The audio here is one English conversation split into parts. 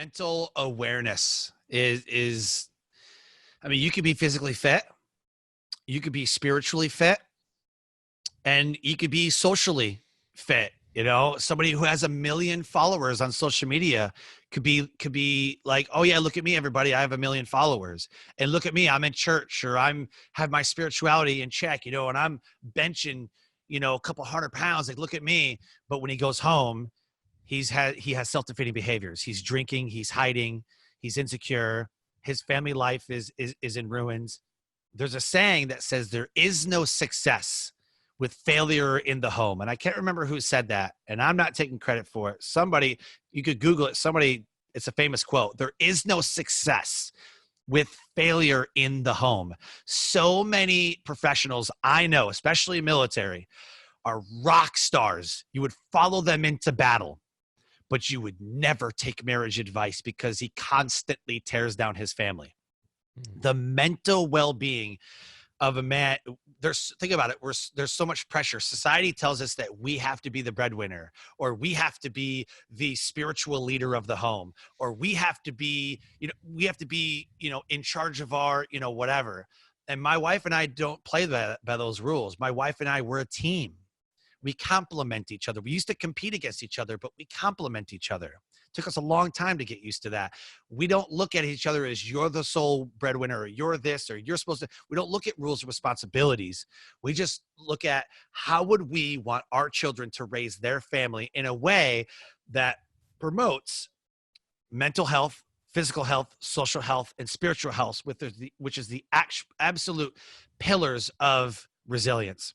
mental awareness is I mean, you could be physically fit, you could be spiritually fit, and you could be socially fit. You know, somebody who has 1 million followers on social media could be like, oh yeah, look at me, everybody, I have 1 million followers, and look at me, I'm in church, or I'm have my spirituality in check, you know, and I'm benching, you know, a couple 100 pounds. Like, look at me. But when he goes home, he has self-defeating behaviors. He's drinking, he's hiding, he's insecure. His family life is in ruins. There's a saying that says there is no success with failure in the home. And I can't remember who said that, and I'm not taking credit for it. Somebody, you could Google it. Somebody, it's a famous quote. There is no success with failure in the home. So many professionals I know, especially military, are rock stars. You would follow them into battle, but you would never take marriage advice because he constantly tears down his family. The mental well-being of a man, think about it, there's so much pressure. Society tells us that we have to be the breadwinner, or we have to be the spiritual leader of the home, or we have to be, in charge of our, whatever. And my wife and I don't play by those rules. My wife and I, we're a team. We complement each other. We used to compete against each other, but we complement each other. It took us a long time to get used to that. We don't look at each other as you're the sole breadwinner, or you're this, or you're supposed to. We don't look at rules and responsibilities. We just look at how would we want our children to raise their family in a way that promotes mental health, physical health, social health, and spiritual health, which is the absolute pillars of resilience.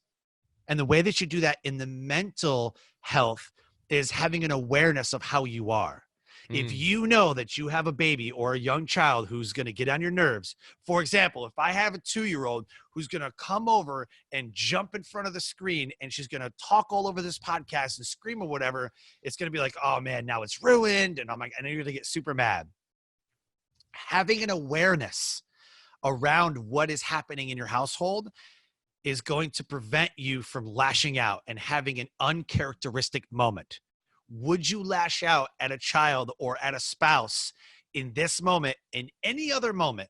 And the way that you do that in the mental health is having an awareness of how you are. If you know that you have a baby or a young child who's going to get on your nerves, for example, if I have a 2-year-old who's going to come over and jump in front of the screen and she's going to talk all over this podcast and scream or whatever, it's going to be like, oh man, now it's ruined. And I'm like, and you're going to get super mad. Having an awareness around what is happening in your household is going to prevent you from lashing out and having an uncharacteristic moment. Would you lash out at a child or at a spouse in this moment, in any other moment,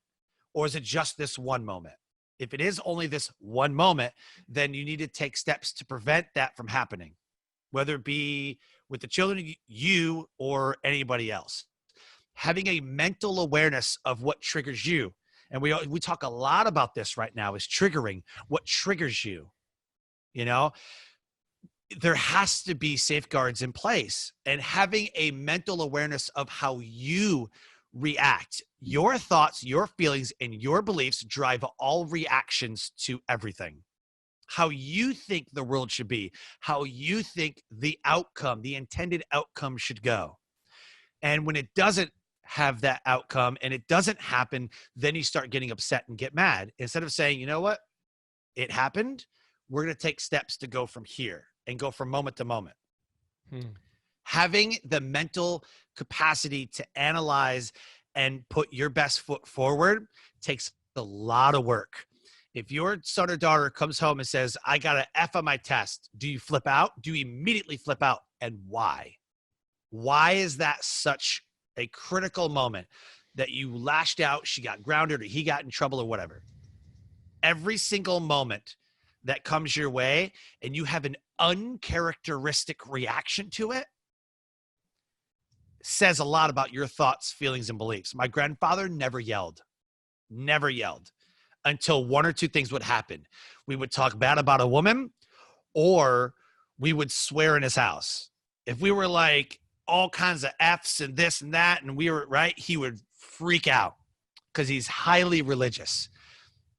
or is it just this one moment? If it is only this one moment, then you need to take steps to prevent that from happening, whether it be with the children, you, or anybody else. Having a mental awareness of what triggers you. And we talk a lot about this right now, is triggering. What triggers you? There has to be safeguards in place, and having a mental awareness of how you react. Your thoughts, your feelings, and your beliefs drive all reactions to everything. How you think the world should be, how you think the outcome, the intended outcome should go. And when it doesn't have that outcome and it doesn't happen, then you start getting upset and get mad. Instead of saying, you know what, it happened, we're going to take steps to go from here and go from moment to moment. Having the mental capacity to analyze and put your best foot forward takes a lot of work. If your son or daughter comes home and says, I got an F on my test, do you flip out? Do you immediately flip out? And why? Why is that such a critical moment that you lashed out, she got grounded, or he got in trouble, or whatever? Every single moment that comes your way and you have an uncharacteristic reaction to it says a lot about your thoughts, feelings, and beliefs. My grandfather never yelled until one or two things would happen. We would talk bad about a woman, or we would swear in his house. If we were like all kinds of F's and this and that, and we were right, he would freak out because he's highly religious.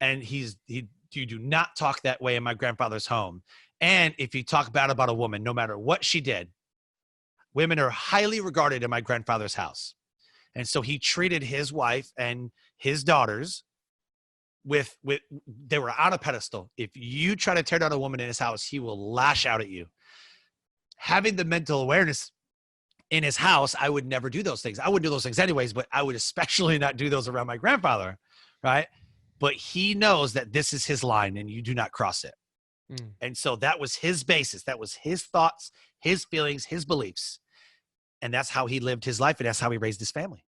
And you do not talk that way in my grandfather's home. And if you talk bad about a woman, no matter what she did, women are highly regarded in my grandfather's house. And so he treated his wife and his daughters with they were on a pedestal. If you try to tear down a woman in his house, he will lash out at you. Having the mental awareness in his house, I would never do those things. I wouldn't do those things anyways, but I would especially not do those around my grandfather, right? But he knows that this is his line and you do not cross it. And so that was his basis. That was his thoughts, his feelings, his beliefs. And that's how he lived his life, and that's how he raised his family.